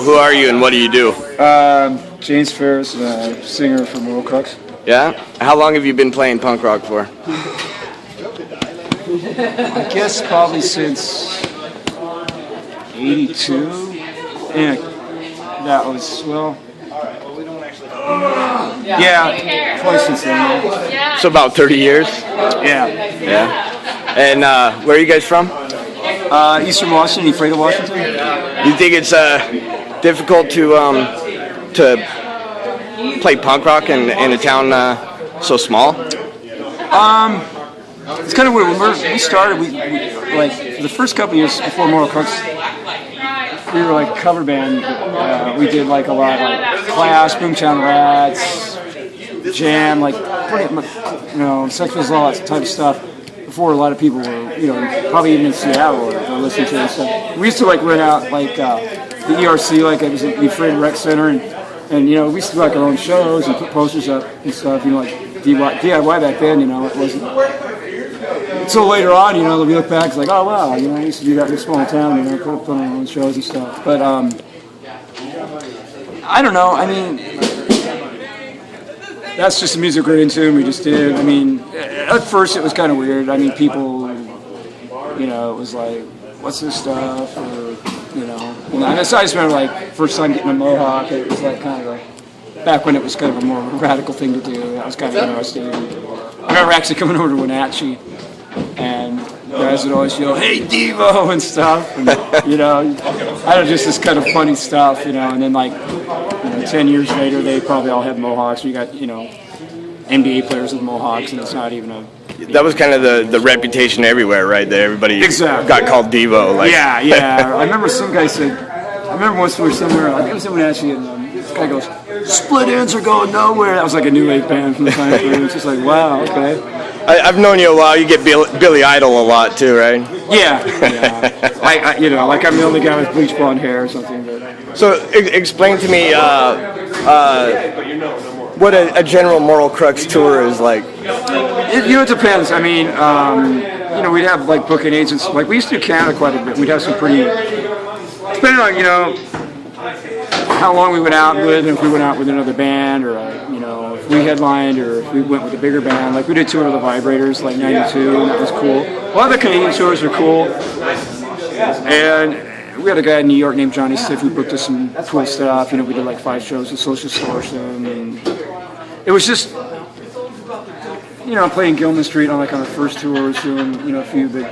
So who are you and what do you do? James Ferris, singer from Crux. Yeah? How long have you been playing punk rock for? I guess probably since '82. And that was, well, yeah, probably since then. So about 30 years? Yeah. Yeah. And where are you guys from? Eastern Washington, Ephrata, Washington. You think it's difficult to play punk rock in a town so small? It's kind of weird. When we started, we like for the first couple years before Moral Crux, we were like a cover band. We did like a lot of like Clash, Boomtown Rats, Jam, like pretty much, Sex Pistols, all that type of stuff. Before a lot of people were, probably even in Seattle or listening to it and stuff. We used to like rent out like the ERC, like it was at the Ephrata Rec Center, and we used to do like our own shows and put posters up and stuff. Like DIY back then, it wasn't. So later on, we look back, it's like, oh wow, I used to do that in a small town, put on our own shows and stuff. But I don't know. I mean, that's just the music we're into, and we just did. I mean, at first it was kind of weird. I mean, people, it was like, what's this stuff? Or, and so I just remember like first time getting a mohawk. It was like kind of like back when it was kind of a more radical thing to do. That was kind of interesting. I remember actually coming over to Wenatchee, and guys would always yell, "Hey, Devo!" and stuff. And, I don't know, just this kind of funny stuff, and then like 10 years later, they probably all have mohawks. You got NBA players with mohawks, and it's not even a. That was kind of the reputation everywhere, right? That everybody got called Devo. Like. Yeah. I remember some guy said. I remember once we were somewhere. I think it was in Wenatchee, and this guy goes, "Split Ends are going nowhere." That was like a new wave band from the time period. It's just like, wow, okay. I've known you a while. You get Billy Idol a lot too, right? Yeah. I like I'm the only guy with bleach blonde hair or something. But. So explain to me what a general Moral Crux tour is like. It depends. I mean, we'd have like booking agents. Like we used to do Canada quite a bit. We'd have some pretty, depending on how long we went out with, and if we went out with another band, or if we headlined, or if we went with a bigger band. Like we did Tour of the Vibrators, like '92, and that was cool. A lot of the Canadian tours are cool, and we had a guy in New York named Johnny Stiff who booked us some cool stuff. We did like 5 shows at Social Distortion, and it was just, playing Gilman Street on our first tours, doing a few, but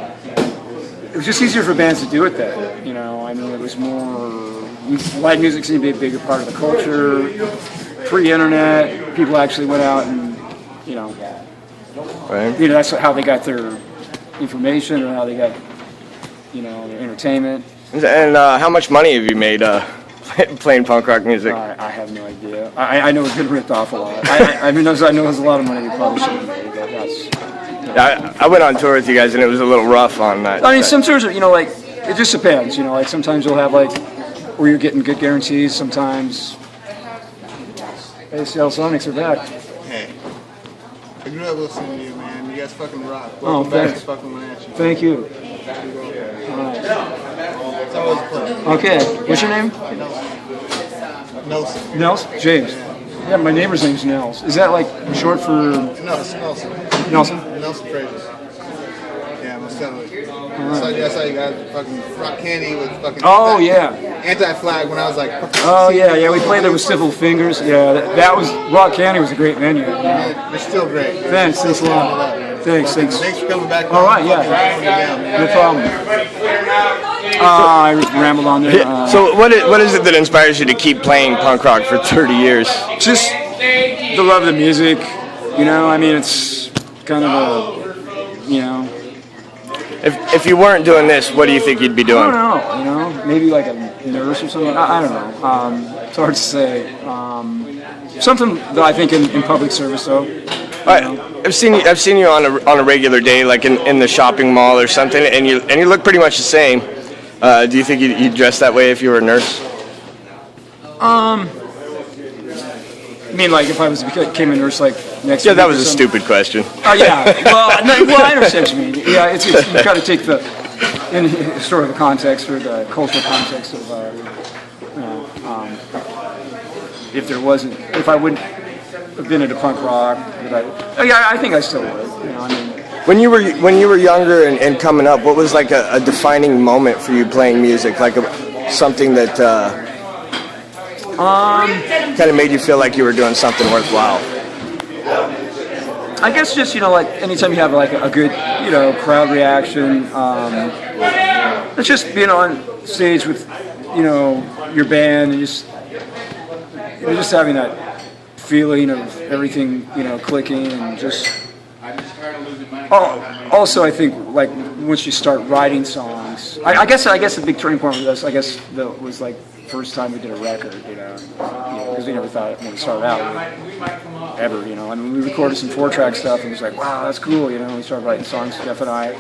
it was just easier for bands to do it then. I mean, it was more live music seemed to be a bigger part of the culture. Pre-internet, people actually went out and right. That's how they got their information, or how they got their entertainment. And how much money have you made playing punk rock music? I have no idea. I know it's been ripped off a lot. I know there's a lot of money you probably should have made, but that's. I went on tour with you guys, and it was a little rough on that. I mean, some tours are, like, it just depends. Like sometimes you'll have like where you're getting good guarantees. Sometimes. Hey, Seattle Sonics are back. Hey, I grew up listening to you, man. You guys fucking rock. Welcome back to fucking Wenatchee. Thank you. All right. It's always a pleasure. Okay, what's your name? Nelson. Nels? James. Yeah, my neighbor's name's Nels. Is that like short for? No, it's Nelson. Nelson? Nelson Fraser. Yeah, most definitely. I saw you guys fucking rock candy with fucking. Oh yeah. Anti-Flag when I was like. Oh yeah. We played there with Stiffle Fingers. Yeah, that was Rock Candy was a great venue. Yeah, they're still great. Thanks a lot. Thanks. Thanks for coming back. All right, yeah. No problem. I rambled on there. So what is it that inspires you to keep playing punk rock for 30 years? Just the love of the music. I mean, it's kind of a, If you weren't doing this, what do you think you'd be doing? I don't know. Maybe like a nurse or something. I don't know. It's hard to say. Something that I think in public service though. I've seen you on a regular day, like in the shopping mall or something, and you look pretty much the same. Do you think you'd dress that way if you were a nurse? I mean, like if I became a nurse, like next. Yeah, that was a stupid question. Oh yeah. Well, I understand what you mean. Yeah, it's you got to take the in historical context or the cultural context of, if I wouldn't have been into punk rock, I think I still would. I mean, when you were younger and coming up, what was like a defining moment for you playing music? Like something that kind of made you feel like you were doing something worthwhile. I guess just like anytime you have like a good crowd reaction, it's just being on stage with your band and just having that feeling of everything clicking and just. Also, I think like once you start writing songs, I guess the big turning point for us, was like first time we did a record, because we never thought when we started out ever, I mean, we recorded some 4-track stuff and it was like, wow, that's cool, we started writing songs, Jeff and I,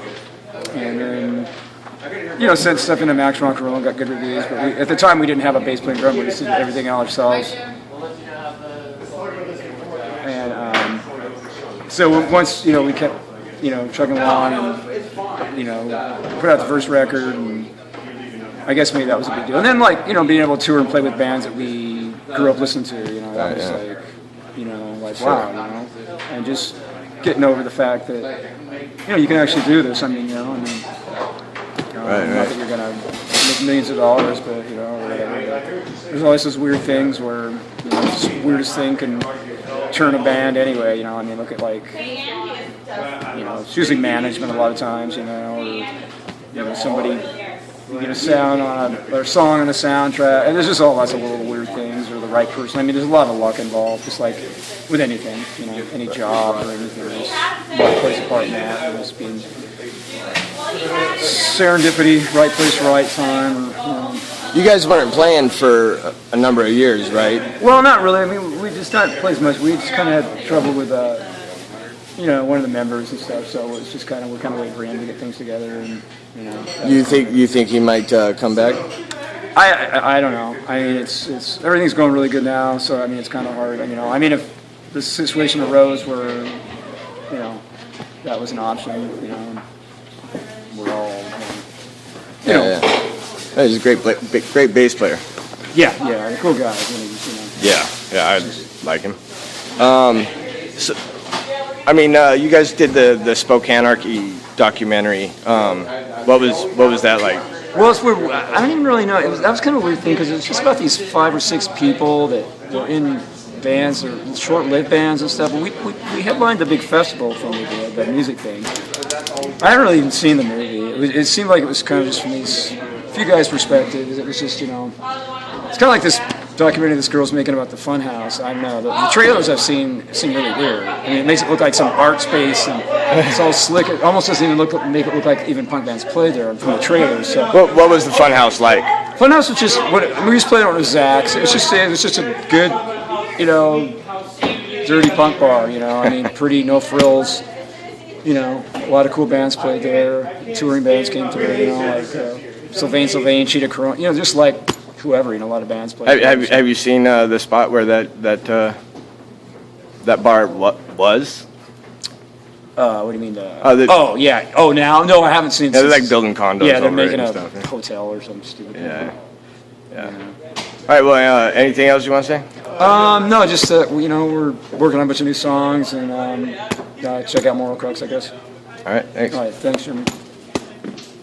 and then sent stuff into Max Rock and Roll and got good reviews, but at the time we didn't have a bass player and drummer, we just did everything all ourselves. And so once we kept chugging along and put out the first record, and I guess maybe that was a big deal. And then being able to tour and play with bands that we grew up listening to, that was wow, and just getting over the fact that you can actually do this. Not that you're gonna make millions of dollars, but whatever. But there's always those weird things where the weirdest thing can turn a band anyway. Look at it's usually management a lot of times, or somebody get a sound on or a song on the soundtrack, and there's just all lots of little weird things, or the right person. I mean, there's a lot of luck involved, just like with anything, any job or anything. There's a lot plays a part in that, and just being serendipity, right place, right time. You guys weren't playing for a number of years, right? Well, not really. I mean, we just not play as much. We just kind of had trouble with, one of the members and stuff. So it's just we're waiting for him to get things together. And You think he might come back? I don't know. I mean, it's everything's going really good now. So I mean, it's kind of hard. I mean, if the situation arose where that was an option, we're all Yeah. He's a great bass player. Yeah, a cool guy. Yeah, I like him. So, I mean, you guys did the Spokane Anarchy documentary. What was that like? Well, it's weird. I don't even really know. That was kind of a weird thing because it was just about these 5 or 6 people that were in bands or short-lived bands and stuff. But we headlined the big festival thing we did, that music thing. I hadn't really even seen the movie. It seemed like it was kind of just from these few guys' perspectives. It was just, it's kind of like this documentary this girl's making about the Funhouse. I don't know. The trailers I've seen seem really weird. I mean, it makes it look like some art space, and it's all slick. It almost doesn't even make it look like even punk bands play there from the trailers. So. What was the Funhouse like? Funhouse was just we used to play it with Zach's. It was just a good, dirty punk bar. I mean, pretty no frills. A lot of cool bands played there. Touring bands came through. Like Sylvain, Cheetah Corona. Just like whoever. A lot of bands played. Have you seen the spot where that bar was? What do you mean? Oh yeah. Oh, now? No, I haven't seen. Yeah, they're like building condos. Yeah, they're over making a stuff, hotel or something stupid. Yeah. All right. Well, anything else you want to say? No, just we're working on a bunch of new songs and check out Moral Crux, I guess. All right. Thanks. All right. Thanks, Jeremy.